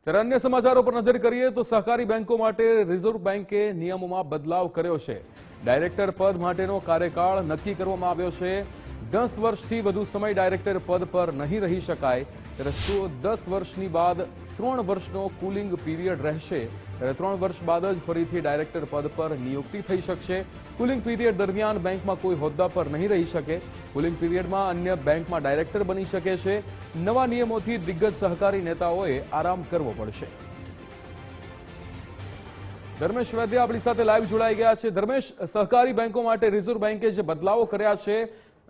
ત્યારે અન્ય સમાચારો પર નજર કરીએ તો સહકારી બેંકો માટે રિઝર્વ બેંકે નિયમોમાં બદલાવ કર્યો છે। ડાયરેક્ટર પદ માટેનો કાર્યકાળ નક્કી કરવામાં આવ્યો છે। 10 વર્ષથી વધુ સમય ડાયરેક્ટર પદ પર નહીં રહી શકાય, ત્યારે 10 વર્ષની બાદ 3 વર્ષનો કુલિંગ પીરિયડ રહેશે। ત્યારે 3 વર્ષ બાદ જ ફરીથી ડાયરેક્ટર પદ પર નિયુક્તિ થઈ શકશે। કુલિંગ પીરિયડ દરમિયાન બેંકમાં કોઈ હોદ્દા પર નહીં રહી શકે। કુલિંગ પીરિયડમાં અન્ય બેંકમાં ડાયરેક્ટર બની શકે છે। નવા નિયમોથી દિગ્ગજ સહકારી નેતાઓએ આરામ કરવો પડશે। ધર્મેશ વૈદ્ય આપણી સાથે લાઈવ જોડાઈ ગયા છે। ધર્મેશ, સહકારી બેંકો માટે રિઝર્વ બેંકે જે બદલાવો કર્યા છે,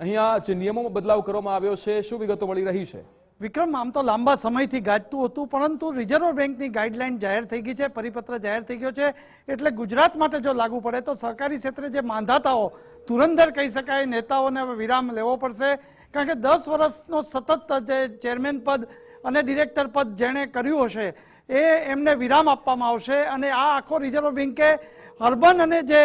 અહીંયા જે નિયમોમાં બદલાવ કરવામાં આવ્યો છે, શું વિગતો મળી રહી છે? વિક્રમ, આમ તો લાંબા સમયથી ગાજતું હતું, પરંતુ રિઝર્વ બેંકની ગાઈડલાઈન જાહેર થઈ ગઈ છે, પરિપત્ર જાહેર થઈ ગયો છે, એટલે ગુજરાત માટે જો લાગુ પડે તો સહકારી ક્ષેત્રે જે માંધાતાઓ, ધુરંધર કહી શકાય, નેતાઓને હવે વિરામ લેવો પડશે। કારણ કે 10 વર્ષનો સતત જે ચેરમેન પદ અને ડિરેક્ટર પદ જેણે કર્યું હશે એ એમને વિરામ આપવામાં આવશે। અને આ આખો રિઝર્વ બેંકે અર્બન અને જે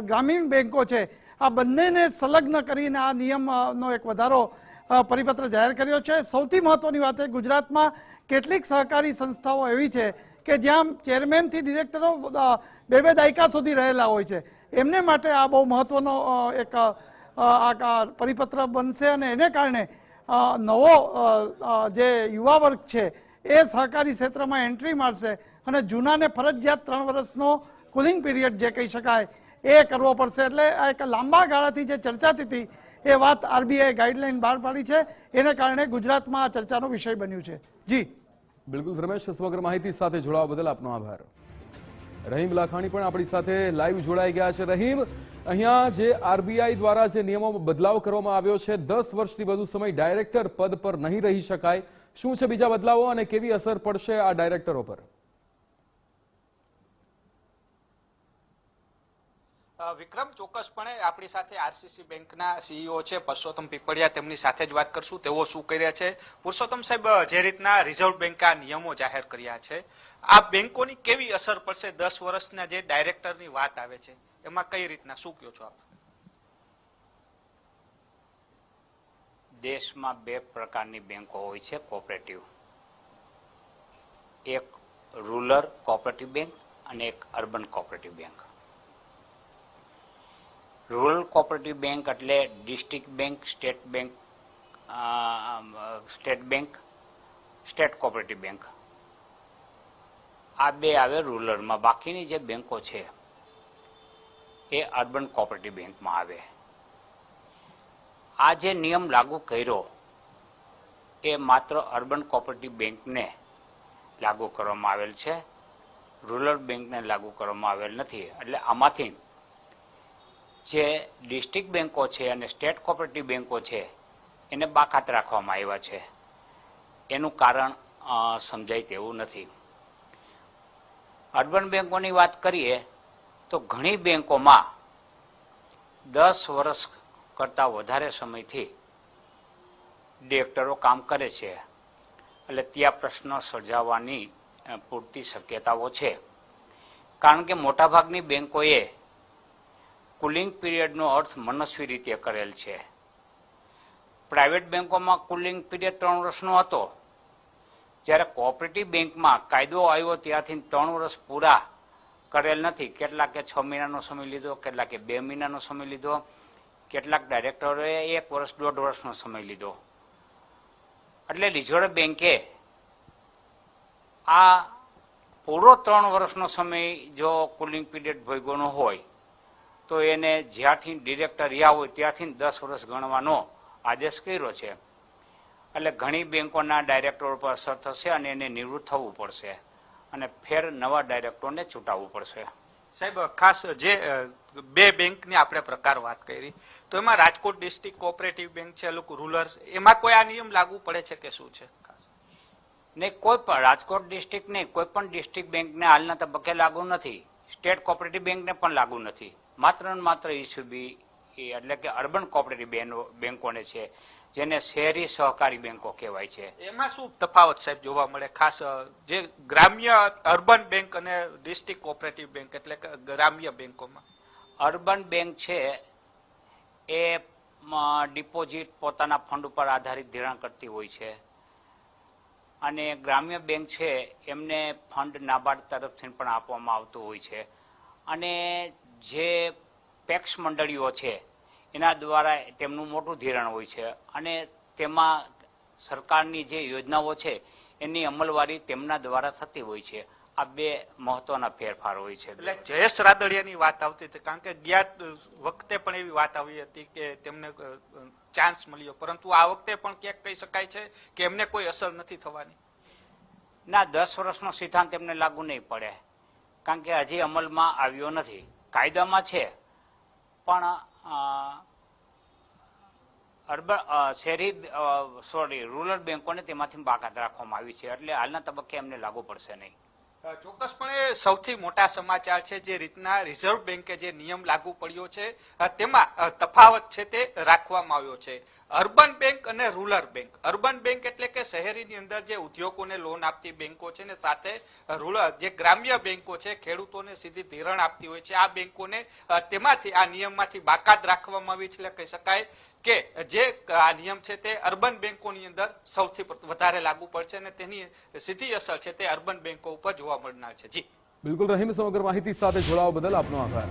ગ્રામીણ બેંકો છે આ બંનેને સંલગ્ન કરીને આ નિયમનો એક વધારો પરિપત્ર જાહેર કર્યો છે। સૌથી મહત્વની વાત એ ગુજરાતમાં કેટલીક સહકારી સંસ્થાઓ એવી છે કે જ્યાં ચેરમેનથી ડિરેક્ટરો 2-2 દાયકા સુધી રહેલા હોય છે, એમને માટે આ બહુ મહત્વનો એક આ પરિપત્ર બનશે। અને એને કારણે નવો જે યુવા વર્ગ છે એ સહકારી ક્ષેત્રમાં એન્ટ્રી મારશે અને જૂનાને ફરજિયાત 3 વર્ષનો કુલિંગ પીરિયડ જે કહી શકાય એ કરવો પડશે। એટલે આ એક લાંબા ગાળાથી જે ચર્ચાતી હતી એ વાત આરબીઆઈ ગાઈડલાઈન બહાર પાડી છે, એને કારણે ગુજરાતમાં આ ચર્ચાનો વિષય બન્યું છે। જી બિલકુલ ધર્મેશ, સમગ્ર માહિતી સાથે જોડાવા બદલ આપનો આભાર। રહીમ લાખાણી પણ આપણી સાથે લાઈવ જોડાઈ ગયા છે। રહીમ, અહીંયા જે આરબીઆઈ દ્વારા જે નિયમોમાં બદલાવ કરવામાં આવ્યો છે, 10 વર્ષથી વધુ સમય ડાયરેક્ટર પદ પર નહીં રહી શકાય, શું છે બીજા બદલાવો અને કેવી અસર પડશે આ ડાયરેક્ટરો પર? વિક્રમ, ચોક્કસપણે આપણી સાથે આરસીસી બેંકના સીઈઓ છે પરસોત્તમ પીપળિયા, તેમની સાથે જ વાત કરશું, તેઓ શું કર્યા છે। પુરુષોત્તમ સાહેબ, જે રીતના રિઝર્વ બેંકે આ નિયમો જાહેર કર્યા છે, આ બેંકોની કેવી અસર પડશે? 10 વર્ષના જે ડાયરેક્ટરની વાત આવે છે એમાં કઈ રીતના, શું કહો છો આપ? દેશમાં 2 પ્રકારની બેંકો હોય છે કોઓપરેટિવ, એક રૂરલ કોઓપરેટિવ બેંક અને એક urban cooperative bank. Rural cooperative bank એટલે district bank, state bank, state cooperative bank, આ 2 આવે રૂરલમાં। બાકીની જે બેંકો છે એ અર્બન કોઓપરેટિવ બેંકમાં આવે। આ જે નિયમ લાગુ કર્યો એ માત્ર અર્બન કોઓપરેટિવ બેંકને લાગુ કરવામાં આવેલ છે, રૂરલ બેંકને લાગુ કરવામાં આવેલ નથી। એટલે આમાંથી જે ડિસ્ટ્રિક્ટ બેંકો છે અને સ્ટેટ કોઓપરેટિવ બેંકો છે એને બાકાત રાખવામાં આવ્યા છે। એનું કારણ સમજાય તેવું નથી। અર્બન બેંકોની વાત કરીએ તો ઘણી બેંકોમાં 10 વર્ષ કરતાં વધારે સમયથી ડિરેક્ટરો કામ કરે છે, એટલે ત્યાં પ્રશ્ન સર્જાવાની પૂરતી શક્યતાઓ છે। કારણ કે મોટાભાગની બેંકોએ કુલિંગ પીરિયડનો અર્થ મનસ્વી રીતે કરેલ છે। પ્રાઇવેટ બેંકોમાં કુલિંગ પીરિયડ 3 વર્ષનો હતો, જ્યારે કોઓપરેટિવ બેંકમાં કાયદો આવ્યો ત્યારથી 3 વર્ષ પૂરા કરેલ નથી। કેટલાકે 6 મહિનાનો સમય લીધો, કેટલાકે 2 મહિનાનો સમય લીધો, કેટલાક ડાયરેક્ટરોએ 1 વર્ષ 1.5 વર્ષનો સમય લીધો। એટલે રિઝર્વ બેંકે આ પૂરો 3 વર્ષનો સમય જો કુલિંગ પીરિયડ ભોગવવાનો હોય તો એને જ્યારથી ડિરેક્ટર રહ્યા હોય ત્યારથી 10 વર્ષ ગણવાનો આદેશ કર્યો છે। એટલે ઘણી બેંકોના ડાયરેક્ટરો પર અસર થશે અને એને નિવૃત્ત થવું પડશે અને ફેર નવા ડાયરેક્ટરોને ચૂંટાવવું પડશે। સાહેબ, ખાસ જે 2 બેંકની આપણે પ્રકાર વાત કરી, તો એમાં રાજકોટ ડિસ્ટ્રિક્ટ કોઓપરેટિવ બેંક છે, રૂરલ, એમાં કોઈ આ નિયમ લાગુ પડે છે કે શું છે? નહીં, કોઈ પણ રાજકોટ ડિસ્ટ્રિક્ટ નહીં, કોઈ પણ ડિસ્ટ્રિક્ટ બેંકને હાલના તબક્કે લાગુ નથી, સ્ટેટ કોઓપરેટિવ બેંકને પણ લાગુ નથી। માત્ર ને માત્ર ઈસુબી એટલે કે અર્બન કોઓપરેટિવ બેંકોને છે, જેને શહેરી સહકારી બેંકો કહેવાય છે। એમાં શું તફાવત સાહેબ જોવા મળે? ખાસ જે ગ્રામ્ય અર્બન બેંક અને ડિસ્ટ્રિક્ટ કોઓપરેટિવ બેંક એટલે કે ગ્રામ્ય બેંકોમાં? અર્બન બેંક છે એ ડિપોઝિટ પોતાના ફંડ ઉપર આધારિત ધિરાણ કરતી હોય છે, અને ગ્રામ્ય બેંક છે એમને ફંડ નાબાર્ડ તરફથી પણ આપવામાં આવતું હોય છે. અને જે પેક્સ મંડળીઓ છે એના દ્વારા તેમનું મોટું ધિરાણ હોય છે અને તેમાં સરકારની જે યોજનાઓ છે એની અમલવારી તેમના દ્વારા થતી હોય છે. આ બે મહત્વના ફેરફાર હોય છે. એટલે જયેશ રાદડિયાની વાત આવતી હતી, કારણ કે ગયા વખતે પણ એવી વાત આવી હતી કે તેમને ચાન્સ મળ્યો, પરંતુ આ વખતે પણ ક્યાંક કહી શકાય છે કે એમને કોઈ અસર નથી થવાની. ના, 10 વર્ષનો સિદ્ધાંત એમને લાગુ નહીં પડે, કારણ કે હજી અમલમાં આવ્યો નથી. કાયદામાં છે પણ રૂરલ બેંકોને તેમાંથી બાકાત રાખવામાં આવી છે, એટલે હાલના તબક્કે એમને લાગુ પડશે નહીં. ચોક્કસપણે સૌથી મોટા સમાચાર છે જે રીતના રિઝર્વ બેંકે જે નિયમ લાગુ પડ્યો છે તેમાં તફાવત છે તે રાખવામાં આવ્યો છે. અર્બન બેંક અને રૂરલ બેંક. અર્બન બેંક એટલે કે શહેરીની અંદર જે ઉદ્યોગોને લોન આપતી બેંકો છે ને સાથે રૂરલ જે ગ્રામ્ય બેંકો છે ખેડૂતોને સીધી ધિરાણ આપતી હોય છે, આ બેંકોને તેમાંથી આ નિયમમાંથી બાકાત રાખવામાં આવી છે. એટલે કહી શકાય કે જે આ નિયમ છે તે અર્બન બેંકોની અંદર સૌથી વધારે લાગુ પડશે અને તેની સીધી અસર છે તે અર્બન બેંકો ઉપર જોવા મળનાર છે. જી બિલકુલ રહીમ, સમગ્ર માહિતી સાથે જોડાવા બદલ આપનો આભાર.